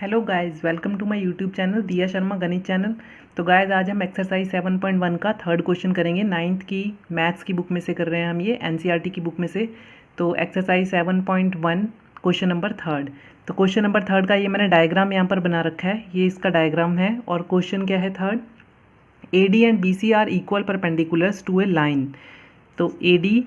Hello guys, welcome to my YouTube channel Diya Sharma गणित channel. तो guys आज हम एक्सरसाइज 7.1 का थर्ड क्वेश्चन करेंगे। नाइन्थ की मैथ्स की बुक में से कर रहे हैं हम, ये एनसीईआरटी की बुक में से। तो एक्सरसाइज 7.1 क्वेश्चन नंबर थर्ड। तो क्वेश्चन नंबर थर्ड का ये मैंने डायग्राम यहाँ पर बना रखा है, ये इसका डायग्राम है। और क्वेश्चन क्या है third, A D and B C are equal perpendiculars to a line. तो A D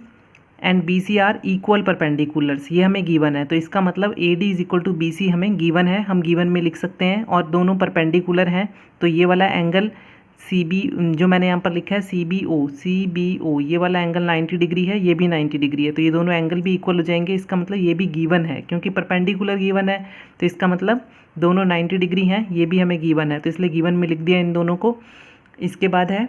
and B C are equal perpendiculars, ये हमें गिवन है। तो इसका मतलब A D is equal to B C हमें गिवन है, हम गिवन में लिख सकते हैं। और दोनों परपेंडिकुलर हैं, तो ये वाला एंगल सी बी जो मैंने यहाँ पर लिखा है सी बी ओ, ये वाला एंगल 90 डिग्री है, ये भी 90 डिग्री है। तो ये दोनों एंगल भी इक्वल हो जाएंगे। इसका मतलब ये भी गिवन है, क्योंकि परपेंडिकुलर गिवन है, तो इसका मतलब दोनों 90 डिग्री हैं, ये भी हमें गिवन है, तो इसलिए गिवन में लिख दिया इन दोनों को। इसके बाद है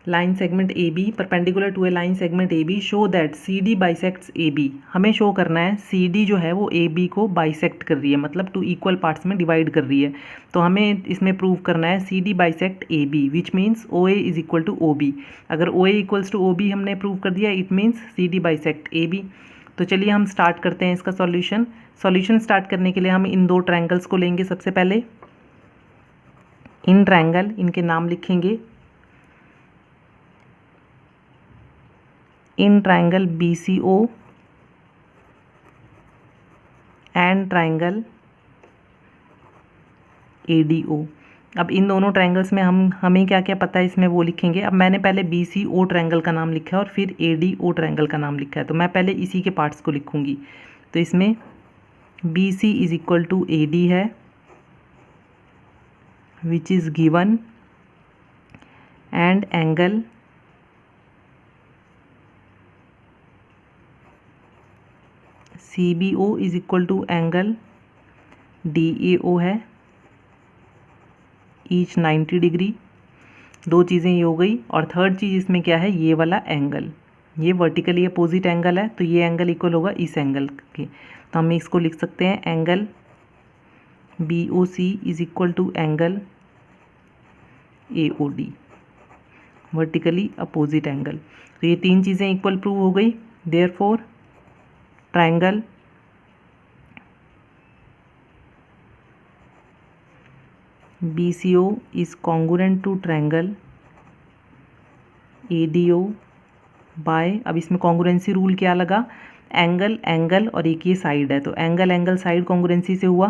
line segment A B perpendicular to a line segment A B, show that C D bisects A B. हमें शो करना है सी डी जो है वो ए बी को बाइसेक्ट कर रही है, मतलब टू इक्वल पार्ट्स में डिवाइड कर रही है। तो हमें इसमें प्रूव करना है C D bisect A B, which means O A is equal to O B. अगर O A equals to O B हमने प्रूव कर दिया, it means C D bisect A B. तो चलिए हम स्टार्ट करते हैं इसका सॉल्यूशन स्टार्ट करने के लिए हम इन दो ट्रायंगल्स को लेंगे। सबसे पहले इन ट्रायंगल, इनके नाम लिखेंगे। In triangle B C O and triangle A D O. अब इन दोनों ट्रायंगल्स में हमें क्या क्या पता है इसमें वो लिखेंगे। अब मैंने पहले बी सी ओ ट्रायंगल का नाम लिखा है और फिर ए डी ओ ट्रायंगल का नाम लिखा है, तो मैं पहले इसी के पार्ट्स को लिखूंगी। तो इसमें B C is equal to A D है, which is given, and angle C B O is equal to angle D A O है, ईच 90 डिग्री। दो चीज़ें ये हो गई। और थर्ड चीज़ इसमें क्या है, ये वाला एंगल, ये वर्टिकली अपोजिट एंगल है, तो ये एंगल इक्वल होगा इस एंगल के। तो हम इसको लिख सकते हैं angle B O C is equal to angle A O D, vertically opposite angle. तो ये तीन चीज़ें इक्वल प्रूव हो गई। Therefore triangle BCO is congruent to triangle ADO by, अब इसमें कॉन्ग्रुएंसी रूल क्या लगा, एंगल एंगल और एक ये साइड है, तो एंगल एंगल साइड कॉन्ग्रुएंसी से हुआ।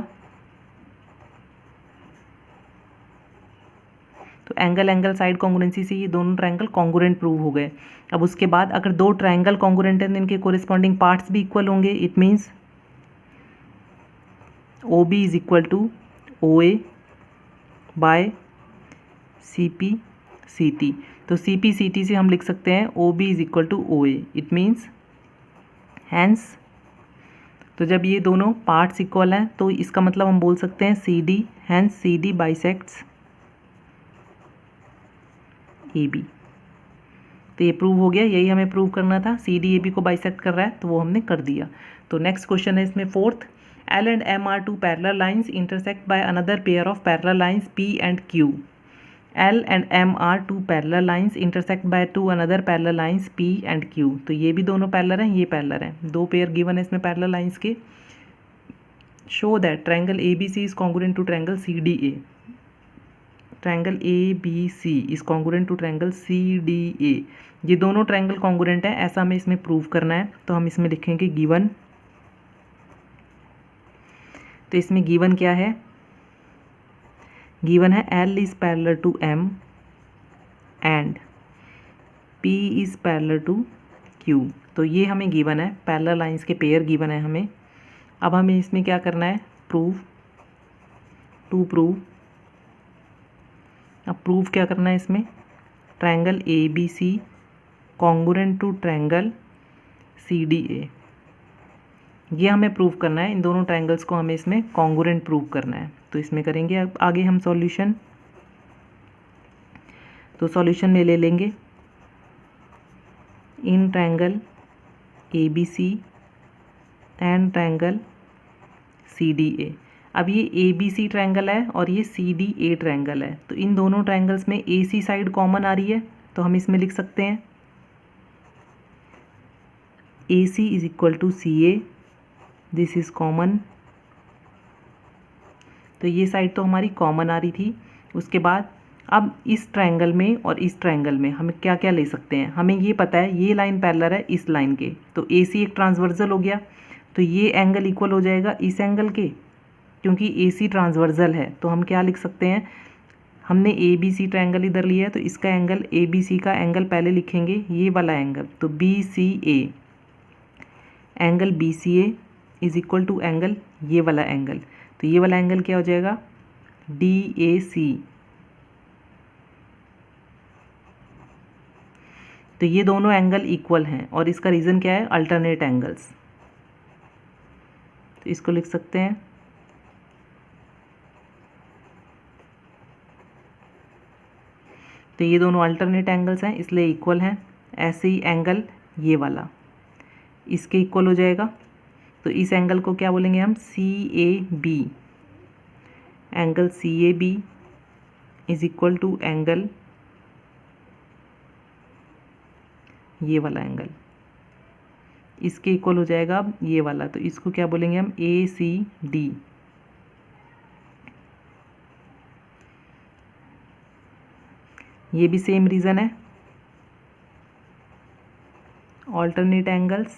तो एंगल एंगल साइड कॉन्ग्रुएंसी से ये दोनों ट्रायंगल कॉन्ग्रुएंट प्रूव हो गए। अब उसके बाद अगर दो ट्रायंगल कॉन्ग्रुएंट हैं, इनके कोरिस्पॉन्डिंग पार्ट्स भी इक्वल होंगे। It means OB is equal to OA by CP CT। तो CP CT से हम लिख सकते हैं OB is equal to OA। It means hence, तो जब ये दोनों पार्ट्स इक्वल हैं तो इसका मतलब हम बोल सकते हैं CD, hence CD bisects AB। तो ये प्रूव हो गया, यही हमें प्रूव करना था, CD AB को बाइसेक्ट कर रहा है, तो वो हमने कर दिया। तो नेक्स्ट क्वेश्चन है इसमें fourth, L and M are two parallel lines intersect by another pair of parallel lines P and Q. L and M are two parallel lines intersect by two another parallel lines P and Q. तो ये भी दोनों parallel हैं, ये parallel हैं, दो pair given है इसमें पैरेलल लाइंस के। Show that triangle ABC is congruent to triangle CDA. Triangle ABC is congruent to triangle CDA। ये दोनों ट्रायंगल कॉन्ग्रुएंट हैं, ऐसा हमें इसमें प्रूव करना है। तो हम इसमें लिखेंगे गिवन। तो इसमें गिवन क्या है, गिवन है L is parallel to M and P is parallel to Q। तो ये हमें गिवन है, पैरेलल लाइंस के पेयर गिवन है हमें। अब हमें इसमें क्या करना है, प्रूव, टू प्रूव। अब प्रूव क्या करना है इसमें, triangle ABC congruent to triangle CDA, ये हमें प्रूव करना है। इन दोनों ट्रायंगल्स को हमें इसमें कॉन्ग्रुएंट प्रूव करना है। तो इसमें करेंगे अब आगे हम सॉल्यूशन। तो सॉल्यूशन में ले लेंगे in triangle ABC and triangle CDA। अब ये ABC ट्रायंगल है और ये CDA ट्रायंगल है, तो इन दोनों ट्रायंगल्स में AC साइड कॉमन आ रही है, तो हम इसमें लिख सकते हैं AC is equal to CA, this is common, तो ये साइड तो हमारी कॉमन आ रही थी। उसके बाद अब इस ट्रायंगल में और इस ट्रायंगल में हम क्या क्या ले सकते हैं, हमें ये पता है ये लाइन पैरेलल है इस लाइन के, तो AC एक ट्रांसवर्सल हो गया, तो ये एंगल इक्वल हो जाएगा इस एंगल के, क्योंकि AC ट्रांसवर्सल है। तो हम क्या लिख सकते हैं, हमने ABC ट्रायंगल इधर लिया है, तो इसका एंगल ABC का एंगल पहले लिखेंगे ये वाला एंगल, तो BCA, angle BCA is equal to angle ये वाला एंगल, तो ये वाला एंगल क्या हो जाएगा DAC। तो ये दोनों एंगल इक्वल हैं और इसका रीज़न क्या है, अल्टरनेट एंगल्स, तो इसको लिख सकते हैं तो ये दोनों अल्टरनेट एंगल्स हैं इसलिए इक्वल हैं। ऐसे ही एंगल ये वाला इसके इक्वल हो जाएगा, तो इस एंगल को क्या बोलेंगे हम CAB, angle CAB is equal to angle ये वाला एंगल, इसके इक्वल हो जाएगा अब ये वाला, तो इसको क्या बोलेंगे हम ACD। ये भी सेम रीज़न है, ऑल्टरनेट एंगल्स,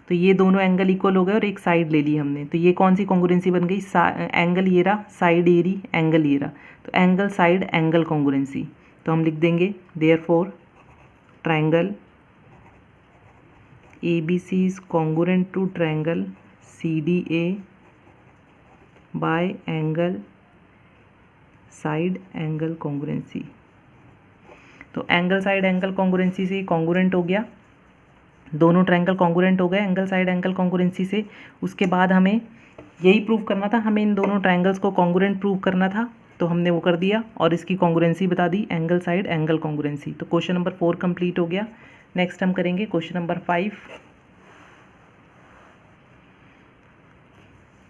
तो ये दोनों एंगल इक्वल हो गए और एक साइड ले ली हमने, तो ये कौन सी कॉन्ग्रुएंसी बन गई, एंगल ये रहा, साइड ये रही, एंगल ये रहा, तो एंगल साइड एंगल कॉन्ग्रुएंसी। तो हम लिख देंगे therefore triangle ABC is congruent to triangle CDA by angle side angle congruency. तो एंगल साइड एंगल कॉन्ग्रुएंसी से कॉन्ग्रुएंट हो गया, दोनों ट्रायंगल कॉन्ग्रुएंट हो गए एंगल साइड एंगल कॉन्ग्रुएंसी से। उसके बाद हमें यही प्रूव करना था, हमें इन दोनों ट्रायंगल्स को कॉन्ग्रुएंट प्रूव करना था, तो हमने वो कर दिया और इसकी कॉन्ग्रुएंसी बता दी, एंगल साइड एंगल कॉन्ग्रुएंसी। तो क्वेश्चन नंबर 4 कंप्लीट हो गया। नेक्स्ट हम करेंगे क्वेश्चन नंबर 5।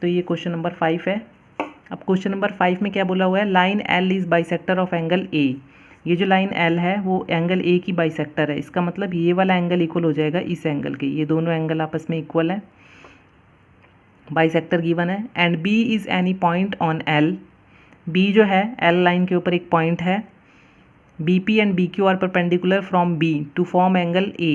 तो ये क्वेश्चन नंबर 5 है। अब क्वेश्चन नंबर 5 में क्या बोला हुआ है, line L is bisector of angle A। ये जो लाइन L है वो एंगल A की बाइसेक्टर है, इसका मतलब ये वाला एंगल इक्वल हो जाएगा इस एंगल के, ये दोनों एंगल आपस में इक्वल है, बाइसेक्टर गिवन है। And B is any point on L, B जो है L लाइन के ऊपर एक पॉइंट है, BP and BQ are perpendicular from B to form angle A।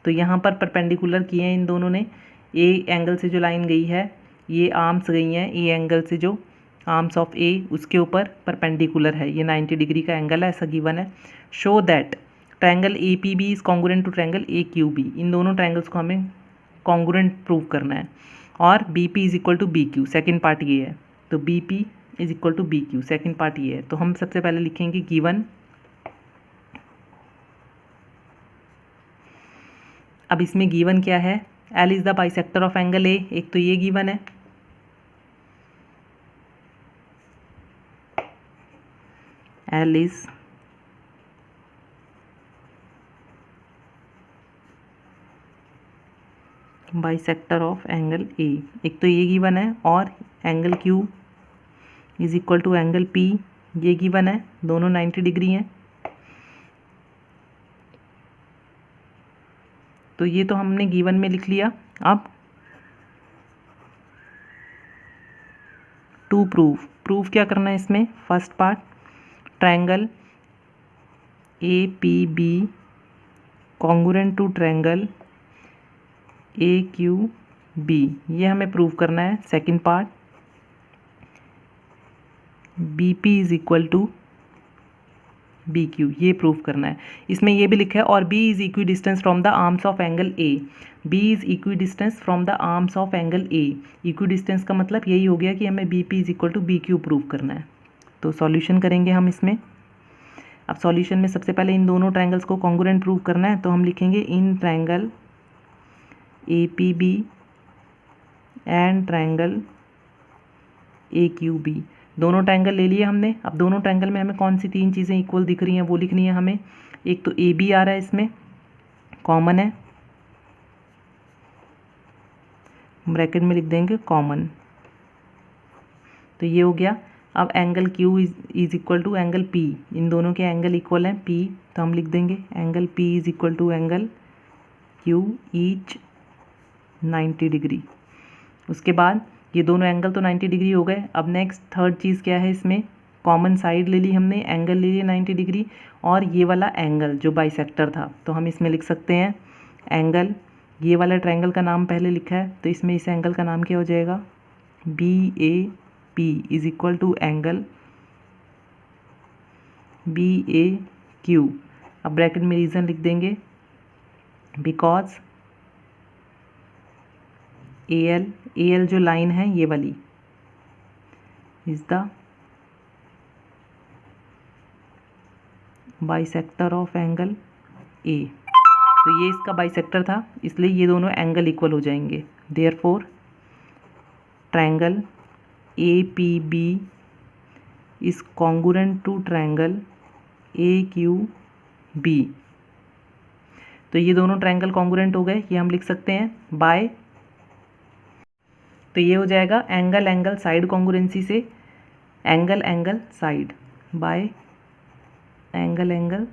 तो यहाँ पर परपेंडिकुलर किए हैं इन दोनों ने, A एंगल से जो लाइन गई है, ये आर्म्स गई हैं A एंगल से, जो आर्म्स ऑफ A उसके ऊपर परपेंडिकुलर है, ये 90 डिग्री का एंगल है, ऐसा गिवन है। Show that triangle APB is congruent to triangle AQB, इन दोनों ट्रायंगल्स को हमें कॉन्ग्रुएंट प्रूव करना है। और BP is equal to BQ, second part ये है, तो BP is equal to BQ, second part ये है। तो हम सबसे पहले लिखेंगे गिवन, अब इसमें गिवन क्या है, L is the bisector of angle A, एक तो ये गिवन है, L is bisector of angle A, एक तो ये गिवन है, और angle Q is equal to angle P, ये गिवन है, दोनों 90 डिग्री हैं। तो ये तो हमने गिवन में लिख लिया। अब टू प्रूफ क्या करना है इसमें, first part triangle APB congruent to triangle AQB, ये हमें प्रूव करना है। Second part BP is equal to BQ, ये प्रूव करना है। इसमें ये भी लिखा है और B is equidistance from the arms of angle A, B is equidistance from the arms of angle A। Equidistance का मतलब यही हो गया कि हमें BP is equal to BQ प्रूव करना है। तो सॉल्यूशन करेंगे हम इसमें। अब सॉल्यूशन में सबसे पहले इन दोनों ट्रायंगल्स को कॉन्ग्रुएंट प्रूव करना है, तो हम लिखेंगे in triangle APB and triangle AQB, दोनों ट्रायंगल ले लिए हमने। अब दोनों ट्रायंगल में हमें कौन सी तीन चीज़ें इक्वल दिख रही हैं वो लिखनी है हमें। एक तो AB आ रहा है, इसमें कॉमन है, ब्रैकेट में लिख देंगे कॉमन, तो ये हो गया। अब angle Q is equal to angle P, इन दोनों के एंगल इक्वल हैं P, तो हम लिख देंगे angle P is equal to angle Q each 90 degree. उसके बाद ये दोनों एंगल तो 90 डिग्री हो गए। अब नेक्स्ट थर्ड चीज़ क्या है, इसमें कॉमन साइड ले ली हमने, एंगल ले लिया 90 डिग्री, और ये वाला एंगल जो बाइसेक्टर था, तो हम इसमें लिख सकते हैं एंगल, ये वाला ट्रायंगल का नाम पहले लिखा है तो इसमें इस एंगल का नाम क्या हो जाएगा, BAP is equal to angle BAQ। अब ब्रैकेट में रीज़न लिख देंगे, बिकॉज AL जो लाइन है ये वाली is the bisector of angle A। तो ये इसका बाइसेक्टर था, इसलिए ये दोनों एंगल इक्वल हो जाएंगे। Therefore triangle APB is congruent to triangle AQB। तो ये दोनों ट्रायंगल कॉन्ग्रुएंट हो गए, ये हम लिख सकते हैं बाय, तो ये हो जाएगा एंगल एंगल साइड कॉन्ग्रुएंसी से angle angle side by angle angle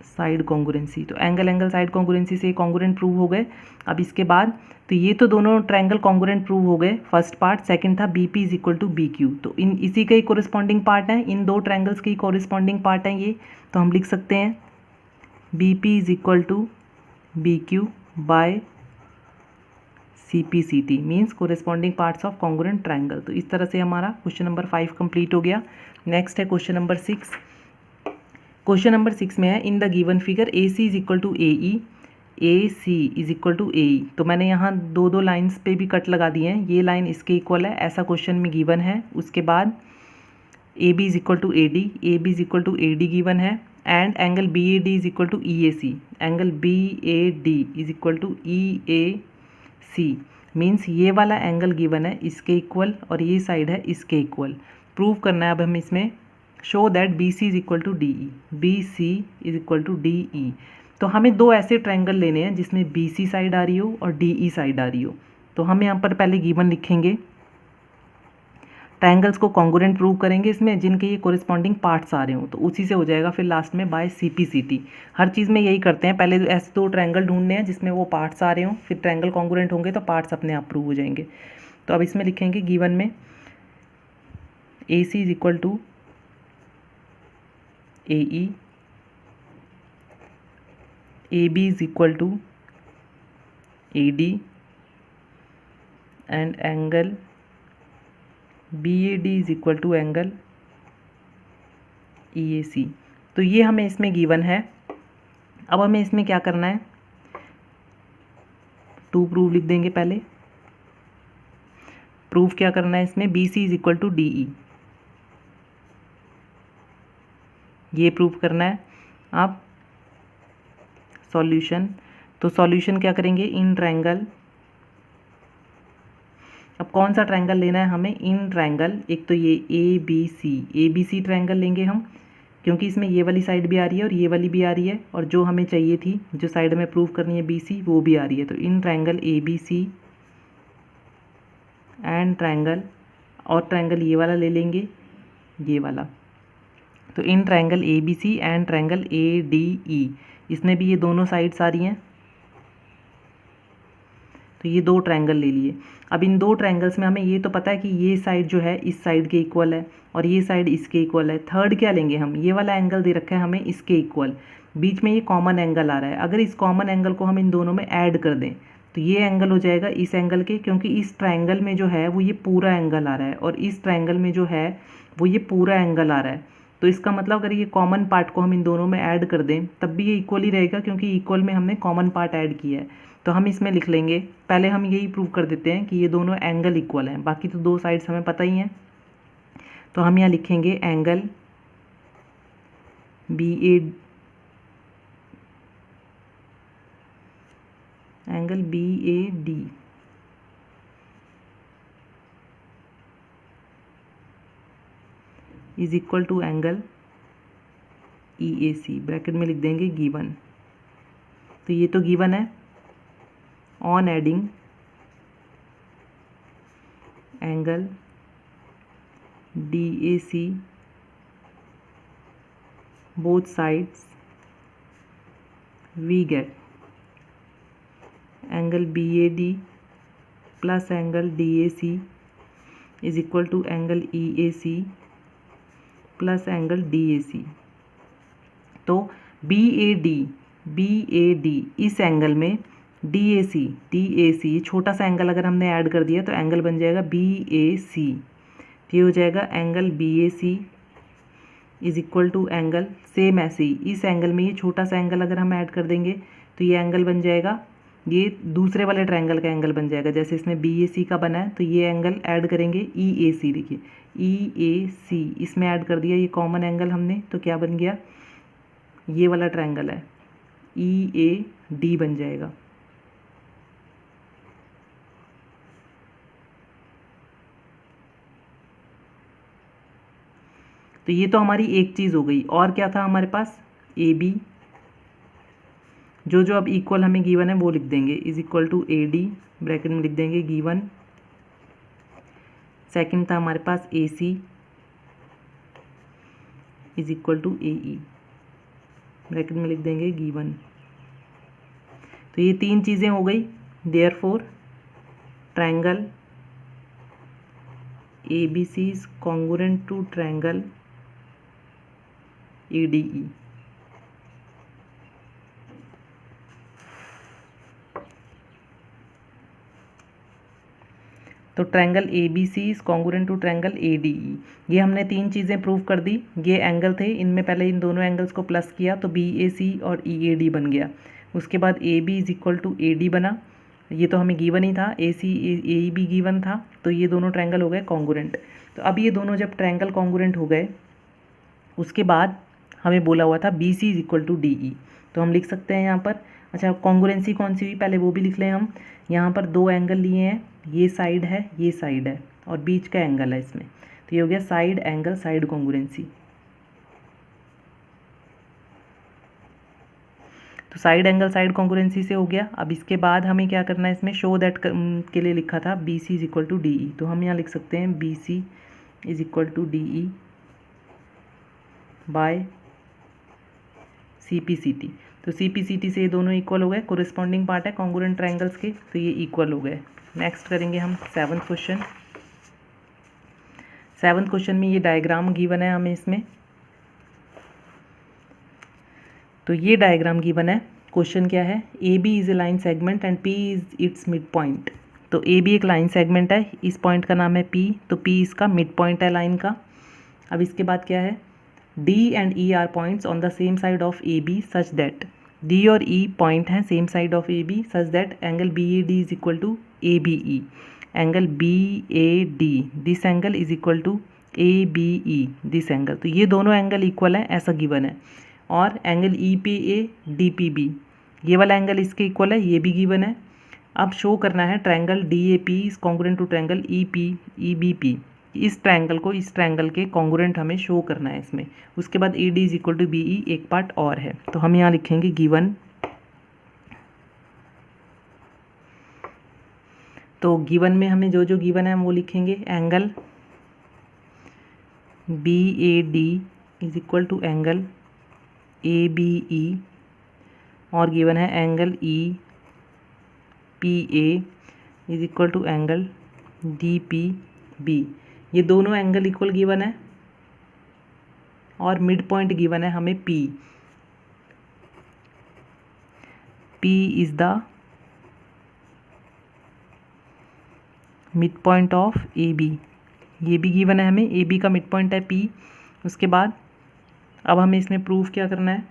side congruency. तो एंगल एंगल साइड कॉन्ग्रुएंसी से कॉन्ग्रुएंट प्रूव हो गए। अब इसके बाद तो ये तो दोनों ट्रायंगल कॉन्ग्रुएंट प्रूव हो गए, फर्स्ट पार्ट। सेकंड था BP is equal to BQ, तो इन इसी का ही कोरिस्पॉन्डिंग पार्ट है, इन दो ट्रायंगल्स के ही कोरिस्पॉन्डिंग पार्ट है ये। तो हम लिख सकते हैं BP is equal to BQ by CPCT means corresponding parts of congruent triangle. तो इस तरह से हमारा क्वेश्चन नंबर 5 कंप्लीट हो गया। नेक्स्ट है क्वेश्चन नंबर 6। क्वेश्चन नंबर 6 में है in the given figure AC is equal to AE, AC is equal to AE। तो मैंने यहाँ दो लाइन्स पे भी कट लगा दिए हैं, ये लाइन इसके इक्वल है, ऐसा क्वेश्चन में गिवन है। उसके बाद AB is equal to AD, AB is equal to AD given है, and angle BAD is equal to EAC, angle BAD is equal to EAC means ये वाला एंगल गिवन है इसके इक्वल और ये साइड है इसके इक्वल। प्रूव करना है अब हम इसमें, show that BC is equal to DE, BC is equal to DE। तो हमें दो ऐसे ट्रायंगल लेने हैं जिसमें BC साइड आ रही हो और DE साइड आ रही हो। तो हम यहाँ पर पहले गिवन लिखेंगे, ट्रायंगल्स को कॉन्ग्रुएंट प्रूव करेंगे इसमें जिनके ये कोरिस्पॉन्डिंग पार्ट्स आ रहे हो, तो उसी से हो जाएगा फिर लास्ट में बाय CPCT। हर चीज़ में यही करते हैं, पहले ऐसे दो ट्रायंगल ढूंढने हैं जिसमें वो पार्ट्स आ रहे हों, फिर ट्रायंगल कॉन्ग्रुएंट होंगे तो पार्ट्स अपने आप प्रूव हो जाएंगे। तो अब इसमें लिखेंगे गिवन में AC is equal to AE, AB is equal to AD and angle BAD is equal to angle EAC। तो ये हमें इसमें गिवन है। अब हमें इसमें क्या करना है, टू प्रूव लिख देंगे पहले। प्रूफ क्या करना है इसमें, BC is equal to DE, ये प्रूफ करना है। अब सॉल्यूशन, तो सॉल्यूशन क्या करेंगे, इन ट्रायंगल, अब कौन सा ट्रायंगल लेना है हमें, इन ट्रायंगल, एक तो ये ABC ट्रायंगल लेंगे हम, क्योंकि इसमें ये वाली साइड भी आ रही है और ये वाली भी आ रही है, और जो हमें चाहिए थी जो साइड में प्रूव करनी है BC वो भी आ रही है। तो in triangle ABC and triangle, और ट्रायंगल ये वाला ले लेंगे, ये वाला। तो in triangle ABC and triangle ADE, इसमें भी ये दोनों साइड्स आ रही हैं, तो ये दो ट्रायंगल ले लिए। अब इन दो ट्रायंगल्स में हमें ये तो पता है कि ये साइड जो है इस साइड के इक्वल है और ये साइड इसके इक्वल है। थर्ड क्या लेंगे हम, ये वाला एंगल दे रखा है हमें इसके इक्वल, बीच में ये कॉमन एंगल आ रहा है। अगर इस कॉमन एंगल को हम इन दोनों में ऐड कर दें तो ये एंगल हो जाएगा इस एंगल के, क्योंकि इस ट्रायंगल में जो है वो ये पूरा एंगल आ रहा है और इस ट्रायंगल में जो है वो ये पूरा एंगल आ रहा है। तो इसका मतलब अगर ये कॉमन पार्ट को हम इन दोनों में ऐड कर दें तब भी ये इक्वल ही रहेगा, क्योंकि इक्वल में हमने कॉमन पार्ट ऐड किया है। तो हम इसमें लिख लेंगे, पहले हम यही प्रूव कर देते हैं कि ये दोनों एंगल इक्वल हैं, बाकी तो दो साइड्स हमें पता ही हैं। तो हम यहाँ लिखेंगे angle BAD is equal to angle EAC, bracket में लिख देंगे गिवन। तो ये तो गिवन है, on adding angle DAC both sides we get angle BAD plus angle DAC is equal to angle EAC plus angle DAC। तो BAD इस angle में DAC छोटा सा एंगल अगर हमने ऐड कर दिया तो एंगल बन जाएगा BAC। ये हो जाएगा angle BAC is equal to angle, same ऐसे ही इस एंगल में ये छोटा सा एंगल अगर हम ऐड कर देंगे तो ये एंगल बन जाएगा, ये दूसरे वाले ट्रायंगल का एंगल बन जाएगा। जैसे इसमें BAC का बना है तो ये एंगल ऐड करेंगे EAC। देखिए EAC इसमें ऐड कर दिया, ये कॉमन एंगल हमने, तो क्या बन गया, ये वाला ट्रायंगल है EAD बन जाएगा। तो ये तो हमारी एक चीज़ हो गई। और क्या था हमारे पास, AB, जो जो अब इक्वल हमें गिवन है वो लिख देंगे, is equal to AD bracket में लिख देंगे गिवन। सेकंड था हमारे पास AC is equal to AE bracket में लिख देंगे गिवन। तो ये तीन चीज़ें हो गई। Therefore triangle ABC is congruent to triangle ADE। तो triangle ABC is congruent to triangle ADE। ये हमने तीन चीज़ें प्रूव कर दी। ये एंगल थे, इनमें पहले इन दोनों एंगल्स को प्लस किया तो BAC और EAD बन गया। उसके बाद AB is equal to AD बना, ये तो हमें गिवन ही था, AEB गिवन था, तो ये दोनों ट्रायंगल हो गए कॉन्ग्रुएंट। तो अब ये दोनों जब ट्रायंगल कॉन्ग्रुएंट हो गए, उसके बाद हमें बोला हुआ था BC is equal to DE। तो हम लिख सकते हैं यहाँ पर, अच्छा कॉन्ग्रुएंसी कौन सी हुई पहले वो भी लिख लें हम। यहाँ पर दो एंगल लिए हैं, ये साइड है और बीच का एंगल है इसमें, तो ये हो गया साइड एंगल साइड कॉन्ग्रुएंसी। तो साइड एंगल साइड कॉन्ग्रुएंसी से हो गया। अब इसके बाद हमें क्या करना है, इसमें शो दैट के लिए लिखा था BC is equal to DE। तो हम यहाँ लिख सकते हैं BC is equal to DE by CPCT। तो CPCT से ये दोनों इक्वल हो गए, कोरिस्पॉन्डिंग पार्ट है कॉन्ग्रुएंट ट्रायंगल्स के, तो ये इक्वल हो गए। नेक्स्ट करेंगे हम सेवन्थ क्वेश्चन। सेवन्थ क्वेश्चन में ये डायग्राम गिवन है हमें इसमें। तो ये डायग्राम गिवन है, क्वेश्चन क्या है, AB is a line segment and P is it's mid point. तो AB एक लाइन सेगमेंट है, इस पॉइंट का नाम है P, तो P इसका मिड पॉइंट है लाइन का। अब इसके बाद क्या है, D and E are points on the same side of AB such that, D और E पॉइंट हैं same side of AB such that angle BAD is equal to ABE। Angle BAD this angle is equal to ABE this angle. तो ये दोनों angle equal है ऐसा given है। और angle EPA DPB ये वाला एंगल इसके इक्वल है, ये भी गिवन है। अब शो करना है triangle DAP is congruent to triangle EBP। इस ट्रायंगल को इस ट्रायंगल के कॉन्ग्रुएंट हमें शो करना है इसमें। उसके बाद AD is equal to BE एक पार्ट और है, तो हम यहाँ लिखेंगे गिवन। तो गिवन में हमें जो जो गिवन है हम वो लिखेंगे। Angle BAD is equal to angle ABE और गिवन है angle EPA is equal to angle DPB। ये दोनों एंगल इक्वल गिवन है और मिड पॉइंट गिवन है हमें P is the mid point of AB। ये भी गिवन है हमें, AB का मिड पॉइंट है P। उसके बाद अब हमें इसमें प्रूफ क्या करना है,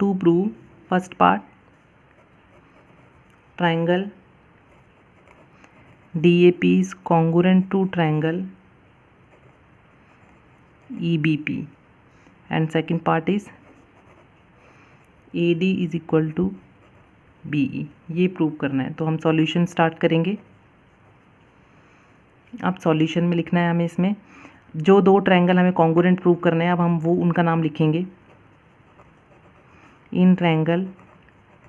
to prove first part triangle DAP is congruent to triangle EBP and second part is AD is equal to BE। ये प्रूव करना है। तो हम सॉल्यूशन स्टार्ट करेंगे। अब सॉल्यूशन में लिखना है हमें इसमें जो दो ट्रायंगल हमें कॉन्ग्रुएंट प्रूव करने हैं, अब हम वो उनका नाम लिखेंगे। In triangle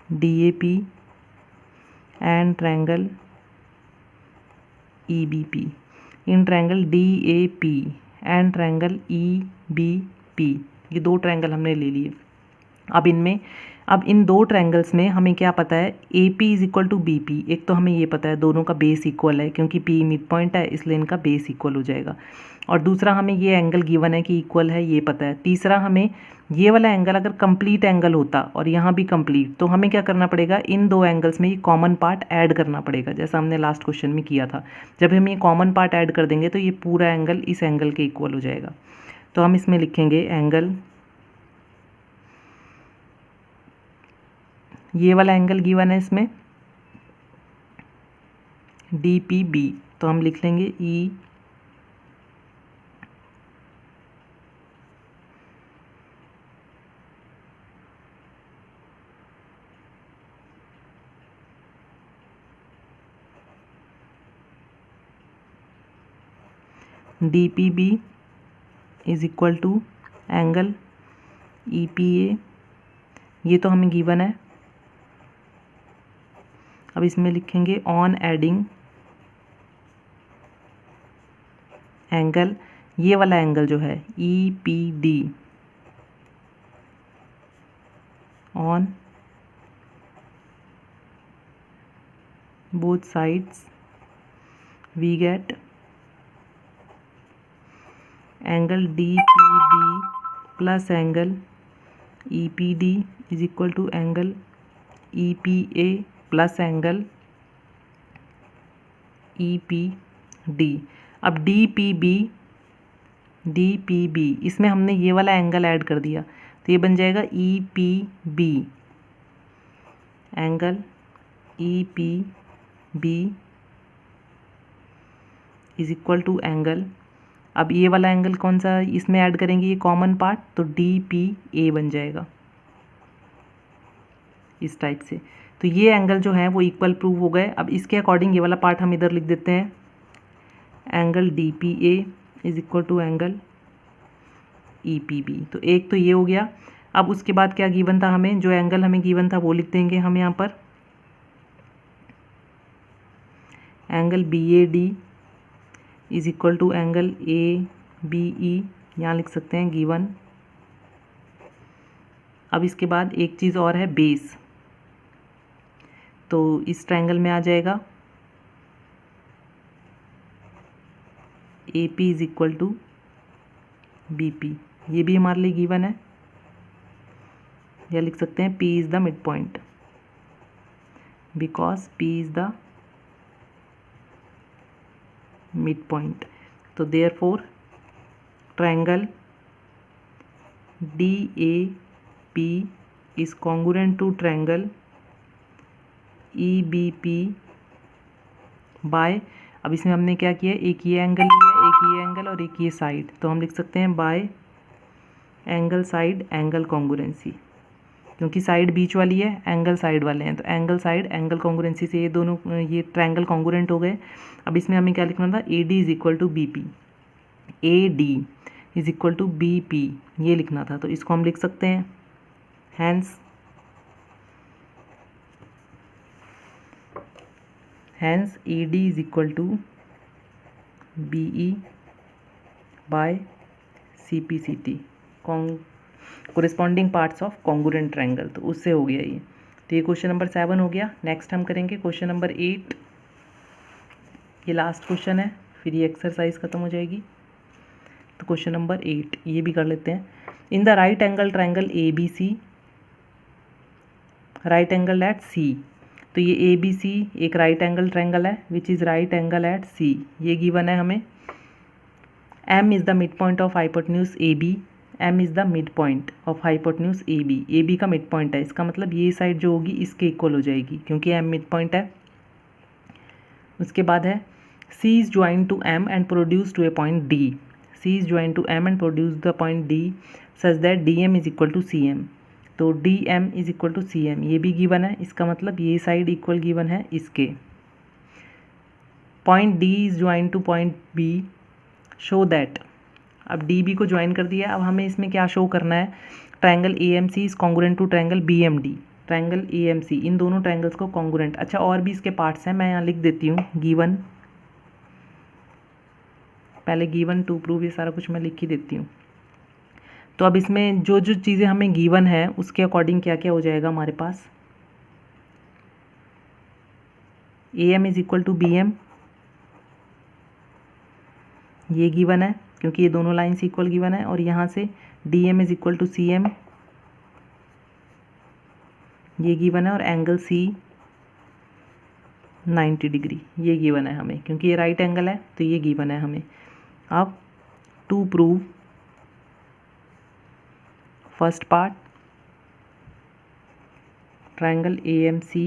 DAP and triangle EBP, in triangle DAP and triangle EBP, ये दो ट्रायंगल हमने ले लिए। अब इनमें अब इन दो ट्रायंगल्स में हमें क्या पता है, A P is equal to B P. एक तो हमें ये पता है दोनों का बेस इक्वल है, क्योंकि पी मिड पॉइंट है इसलिए इनका बेस इक्वल हो जाएगा। और दूसरा हमें ये एंगल गिवन है कि इक्वल है, ये पता है। तीसरा हमें ये वाला एंगल अगर कंप्लीट एंगल होता और यहाँ भी कंप्लीट, तो हमें क्या करना पड़ेगा, इन दो एंगल्स में ये कॉमन पार्ट ऐड करना पड़ेगा, जैसा हमने लास्ट क्वेश्चन में किया था। जब हम ये कॉमन पार्ट ऐड कर देंगे तो ये पूरा एंगल इस एंगल के इक्वल हो जाएगा। तो हम इसमें लिखेंगे एंगल, ये वाला एंगल गिवन है इसमें डी पी बी, तो हम लिख लेंगे E D P B is equal to angle E P A, ये तो हमें गिवन है। अब इसमें लिखेंगे ऑन एडिंग एंगल, ये वाला एंगल जो है E P D on both sides we get angle DPB plus angle EPD is equal to angle EPA plus angle EPD। अब DPB इसमें हमने ये वाला एंगल ऐड कर दिया तो ये बन जाएगा EPB, angle EPB is equal to angle, अब ये वाला एंगल कौन सा इसमें ऐड करेंगे, ये कॉमन पार्ट, तो DPA बन जाएगा इस टाइप से। तो ये एंगल जो है वो इक्वल प्रूव हो गए। अब इसके अकॉर्डिंग ये वाला पार्ट हम इधर लिख देते हैं, angle DPA is equal to angle EPB। तो एक तो ये हो गया। अब उसके बाद क्या गिवन था हमें, जो एंगल हमें गिवन था वो लिख देंगे हम यहाँ पर, angle BAD is equal to angle ABE, यहाँ लिख सकते हैं गिवन। अब इसके बाद एक चीज़ और है बेस, तो इस ट्रायंगल में आ जाएगा AP is equal to BP, ये भी हमारे लिए गिवन है। या लिख सकते हैं P is the mid point, because P is the mid point. तो therefore triangle DAP is congruent to triangle EBP by, अब इसमें हमने क्या किया, एक ये एंगल लिया, एक ये एंगल और एक ये साइड, तो हम लिख सकते हैं bye angle side angle congruency, क्योंकि साइड बीच वाली है, एंगल साइड वाले हैं, तो एंगल साइड एंगल कॉन्ग्रुएंसी से ये दोनों ये ट्रायंगल कॉन्ग्रुएंट हो गए। अब इसमें हमें क्या लिखना था, AD is equal to BP, AD is equal to BP ये लिखना था, तो इसको हम लिख सकते हैं hence AD is equal to BE by CPCT, corresponding parts of congruent triangle. तो उससे हो गया ये। तो ये क्वेश्चन नंबर 7 हो गया। नेक्स्ट हम करेंगे क्वेश्चन नंबर 8, ये लास्ट क्वेश्चन है, फिर ये एक्सरसाइज खत्म हो जाएगी। तो क्वेश्चन नंबर 8 ये भी कर लेते हैं। In the right angle triangle ABC, right angle at C, तो ये ABC एक राइट एंगल ट्रायंगल है which is right angle at C, ये गिवन है हमें। M is the mid point of hypotenuse AB, M is the mid point of hypotenuse AB, AB का mid point है, इसका मतलब ये साइड जो होगी इसके इक्वल हो जाएगी क्योंकि M मिड पॉइंट है। उसके बाद है C is join to M and produce to a point D, C is join to M and produce the point D such that DM is equal to CM, तो DM is equal to CM ये भी given है, इसका मतलब ये side equal given है इसके। Point D is join to point B show that, अब DB को ज्वाइन कर दिया। अब हमें इसमें क्या शो करना है, triangle AMC is congruent to triangle BMD, triangle AMC इन दोनों ट्रायंगल्स को कॉन्ग्रुएंट। अच्छा और भी इसके पार्ट्स हैं, मैं यहाँ लिख देती हूँ गिवन, पहले गिवन टू प्रूव ये सारा कुछ मैं लिख ही देती हूँ। तो तो अब इसमें जो जो चीज़ें हमें गिवन है उसके अकॉर्डिंग क्या क्या हो जाएगा हमारे पास, A M is equal to B M, ये गिवन है क्योंकि ये दोनों लाइन्स इक्वल गिवन है, और यहाँ से D M is equal to C M, ये गिवन है, और एंगल सी 90 डिग्री ये गिवन है हमें, क्योंकि ये राइट एंगल है तो ये गिवन है हमें। अब to prove first part, triangle A M C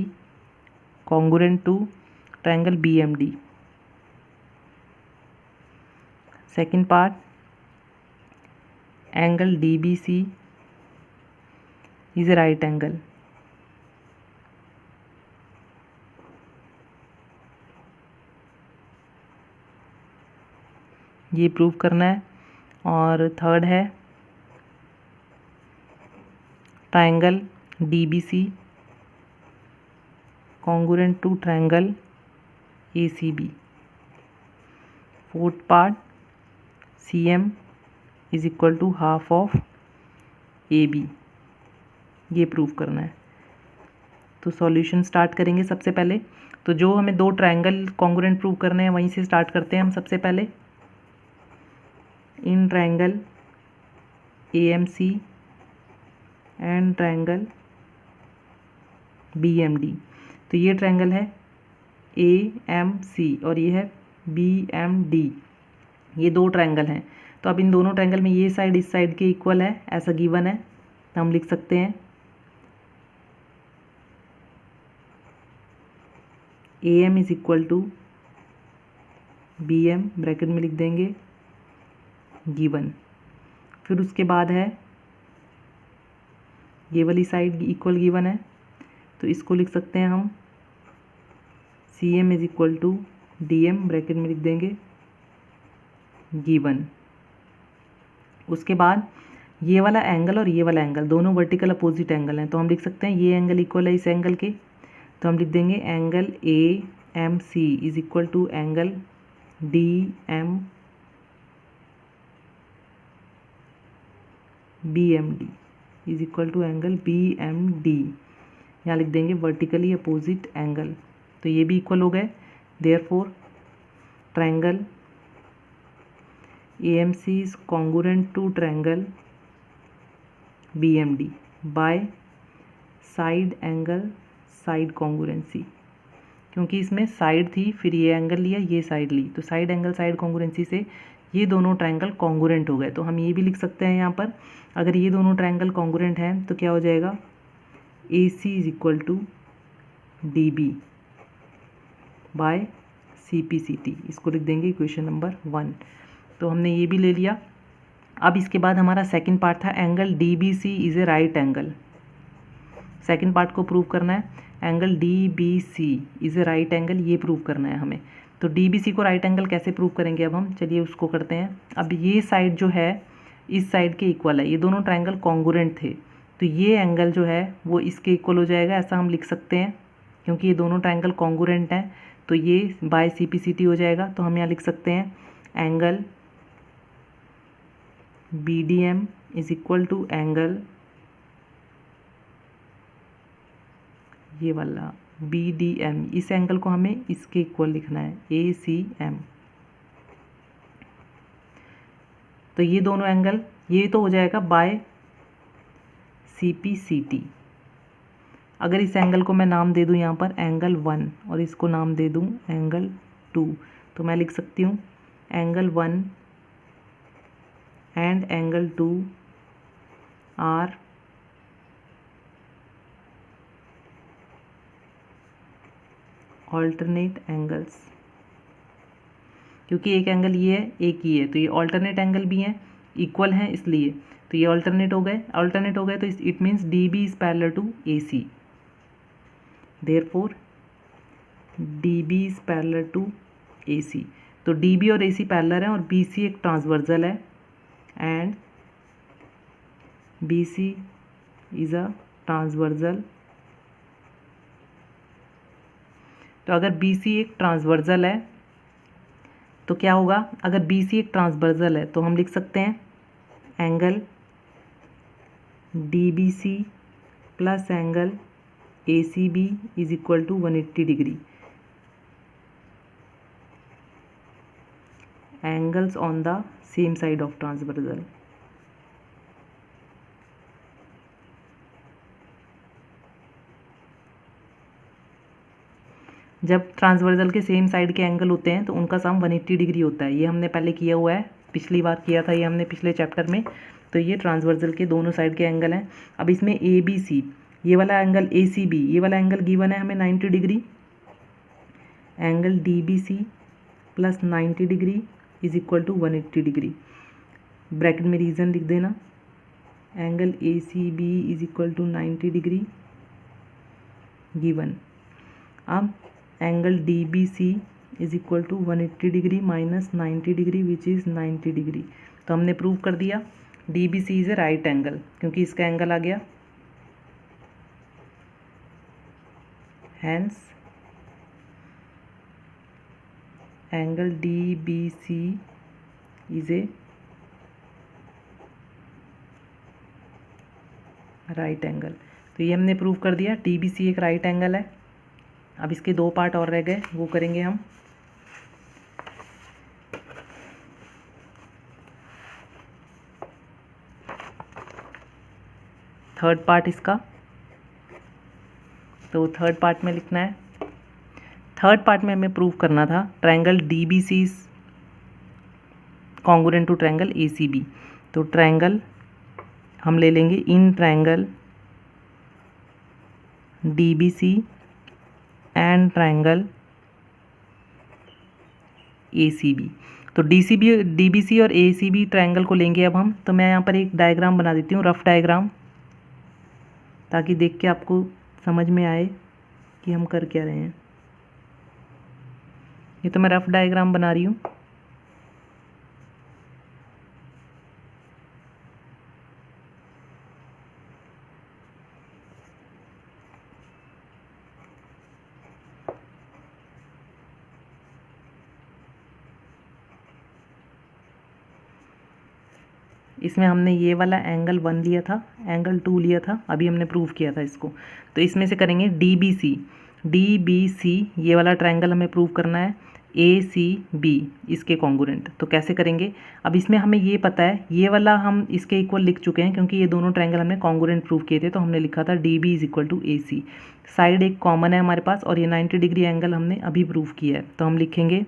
congruent to triangle B M D. Second part, angle D B C is a right angle. ये प्रूव करना है। और थर्ड है triangle D B C congruent to triangle A C B. Fourth part, C M is equal to half of A B, ये prove करना है। तो solution start करेंगे सबसे पहले। तो जो हमें दो ट्रायंगल कॉन्ग्रुएंट प्रूव करने हैं वहीं से स्टार्ट करते हैं हम सबसे पहले। In triangle A M C and triangle B M D, तो ये ट्रायंगल है ए एम सी और ये है बी एम डी, ये दो ट्रायंगल हैं। तो अब इन दोनों ट्रायंगल में ये साइड इस साइड के इक्वल है ऐसा गिवन है, तो हम लिख सकते हैं A M is equal to B M, bracket में लिख देंगे गिवन। फिर उसके बाद है ये वाली साइड इक्वल गिवन है, तो इसको लिख सकते हैं हम C M is equal to D M, bracket में लिख देंगे गिवन। उसके बाद ये वाला एंगल और ये वाला एंगल दोनों वर्टिकल अपोजिट एंगल हैं, तो हम लिख सकते हैं ये एंगल इक्वल है इस एंगल के, तो हम लिख देंगे angle A M C is equal to angle D M B M D is equal to angle B M D, यहाँ लिख देंगे वर्टिकली अपोजिट एंगल, तो ये भी इक्वल हो गए। Therefore triangle A M C is congruent to triangle B M D by side angle side congruency, क्योंकि इसमें साइड थी फिर ये एंगल लिया ये साइड ली, तो साइड एंगल साइड कॉन्ग्रुएंसी से ये दोनों ट्रायंगल कॉन्ग्रुएंट हो गए। तो हम ये भी लिख सकते हैं यहाँ पर, अगर ये दोनों ट्रायंगल कॉन्ग्रुएंट हैं तो क्या हो जाएगा A C is equal to D B by C P C T, इसको लिख देंगे इक्वेशन नंबर 1। तो हमने ये भी ले लिया। अब इसके बाद हमारा सेकंड पार्ट था angle D B C is a right angle. Second part को प्रूव करना है, angle D B C is a right angle, ये प्रूव करना है हमें। तो डी बी सी को राइट एंगल कैसे प्रूव करेंगे अब हम, चलिए उसको करते हैं। अब ये साइड जो है इस साइड के इक्वल है, ये दोनों ट्रायंगल कॉन्ग्रुएंट थे, तो ये एंगल जो है वो इसके इक्वल हो जाएगा, ऐसा हम लिख सकते हैं। क्योंकि ये दोनों ट्रायंगल कॉन्ग्रुएंट हैं तो ये by C P C T हो जाएगा। तो हम यहाँ लिख सकते हैं angle B D M is equal to angle ये वाला बी डी एम, इस एंगल को हमें इसके इक्वल लिखना है ए सी एम। तो ये दोनों एंगल ये तो हो जाएगा by C P C T. अगर इस एंगल को मैं नाम दे दूँ यहाँ पर एंगल 1 और इसको नाम दे दूँ एंगल 2, तो मैं लिख सकती हूँ angle 1 and angle 2 are alternate angles. क्योंकि एक एंगल ये है एक ही है तो ये ऑल्टरनेट एंगल भी हैं, इक्वल हैं इसलिए, तो ये ऑल्टरनेट हो गए तो it means D B is parallel to A C, therefore D B is parallel to A C. तो डी बी और ए सी पैरेलल है और बी सी एक ट्रांसवर्जल है and B C is a transversal. तो अगर बी सी एक transversal है तो क्या होगा, अगर बी सी एक ट्रांसवर्जल है तो हम लिख सकते हैं angle DBC plus angle ACB is equal to 180 degree. Angles on the same side of transversal. जब ट्रांसवर्सल के सेम साइड के एंगल होते हैं तो उनका सम 180 डिग्री होता है। ये हमने पहले किया हुआ है, पिछली बार किया था ये हमने पिछले चैप्टर में। तो ये ट्रांसवर्सल के दोनों साइड के एंगल हैं। अब इसमें ABC, ये वाला एंगल ACB, ये वाला एंगल गिवन है हमें 90 degree. Angle DBC plus 90 degree is equal to 180 degree. Bracket में रीज़न लिख देना। Angle ACB is equal to 90 degree given. अब angle DBC is equal to 180 degree minus 90 degree which is 90 degree. तो हमने prove कर दिया DBC is a right angle, क्योंकि इसका एंगल आ गया। Hence angle DBC is a right angle. तो ये हमने प्रूव कर दिया DBC एक राइट एंगल है। अब इसके दो पार्ट और रह गए, वो करेंगे हम। थर्ड पार्ट इसका, तो थर्ड पार्ट में लिखना है। थर्ड पार्ट में हमें प्रूव करना था triangle DBC is congruent to triangle ACB। तो ट्रायंगल हम ले लेंगे in triangle DBC and triangle ACB। तो DBC और ACB ट्रायंगल को लेंगे अब हम। तो मैं यहाँ पर एक डायग्राम बना देती हूँ, रफ डायग्राम, ताकि देख के आपको समझ में आए कि हम कर क्या रहे हैं। ये तो मैं रफ डायग्राम बना रही हूँ। इसमें हमने ये वाला एंगल 1 लिया था, एंगल 2 लिया था, अभी हमने प्रूव किया था इसको। तो इसमें से करेंगे DBC ये वाला ट्रायंगल हमें प्रूव करना है, ACB इसके कॉन्ग्रुएंट। तो कैसे करेंगे? अब इसमें हमें ये पता है, ये वाला हम इसके इक्वल लिख चुके हैं, क्योंकि ये दोनों ट्रायंगल हमने कॉन्ग्रुएंट प्रूव किए थे। तो हमने लिखा था DB is equal to AC। Side एक कॉमन है हमारे पास, और ये 90 डिग्री एंगल हमने अभी प्रूव किया है। तो हम लिखेंगे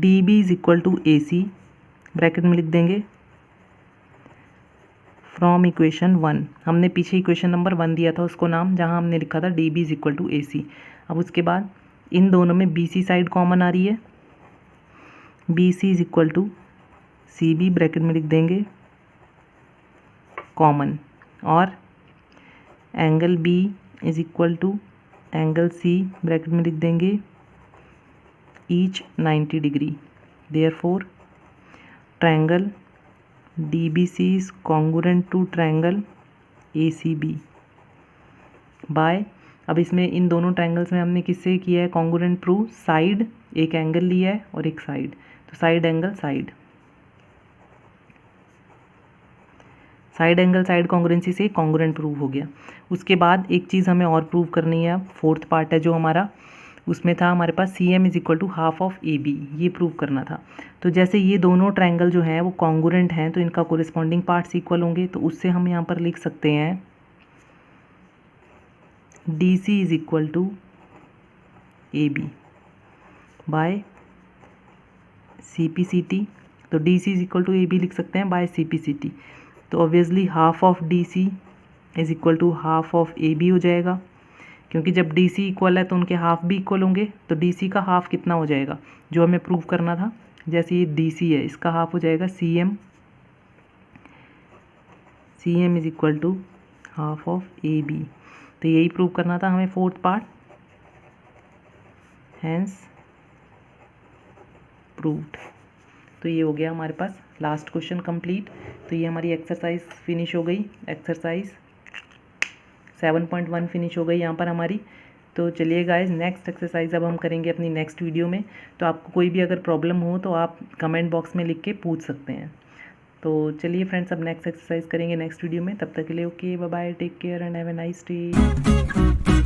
DB is equal to AC, bracket में लिख देंगे फ्रॉम इक्वेशन 1। हमने पीछे इक्वेशन नंबर 1 दिया था उसको नाम, जहां हमने लिखा था DB is equal to AC। अब उसके बाद इन दोनों में BC साइड कॉमन आ रही है, BC is equal to CB, bracket में लिख देंगे कॉमन। और angle B is equal to angle C, bracket में लिख देंगे each 90 degree. Therefore triangle DBC is congruent to triangle ACB by, अब इसमें इन दोनों ट्रायंगल्स में हमने किससे किया है कॉन्ग्रुएंट प्रूव? साइड, एक एंगल लिया है और एक साइड। तो side angle side, side angle side congruency से कॉन्ग्रुएंट प्रूव हो गया। उसके बाद एक चीज़ हमें और प्रूव करनी है, फोर्थ पार्ट है जो हमारा, उसमें था हमारे पास CM is equal to half of AB, ये प्रूव करना था। तो जैसे ये दोनों ट्रायंगल जो हैं वो कॉन्ग्रुएंट हैं, तो इनका कोरिस्पॉन्डिंग पार्ट्स इक्वल होंगे। तो उससे हम यहाँ पर लिख सकते हैं DC is equal to AB by CPCT। तो DC is equal to AB लिख सकते हैं बाय CPCT। तो obviously half of DC is equal to half of AB हो जाएगा, क्योंकि जब DC इक्वल है तो उनके हाफ भी इक्वल होंगे। तो DC का हाफ कितना हो जाएगा जो हमें प्रूव करना था? जैसे ये DC है, इसका हाफ हो जाएगा CM is equal to half of AB। तो यही प्रूव करना था हमें फोर्थ पार्ट, हैंस प्रूव्ड। तो ये हो गया हमारे पास लास्ट क्वेश्चन कंप्लीट। तो ये हमारी एक्सरसाइज फिनिश हो गई, एक्सरसाइज 7.1 फिनिश हो गई यहाँ पर हमारी। तो चलिए गाइस, नेक्स्ट एक्सरसाइज अब हम करेंगे अपनी नेक्स्ट वीडियो में। तो आपको कोई भी अगर प्रॉब्लम हो तो आप कमेंट बॉक्स में लिख के पूछ सकते हैं। तो चलिए फ्रेंड्स, अब नेक्स्ट एक्सरसाइज करेंगे नेक्स्ट वीडियो में। तब तक के लिए okay, bye bye, take care and have a nice day.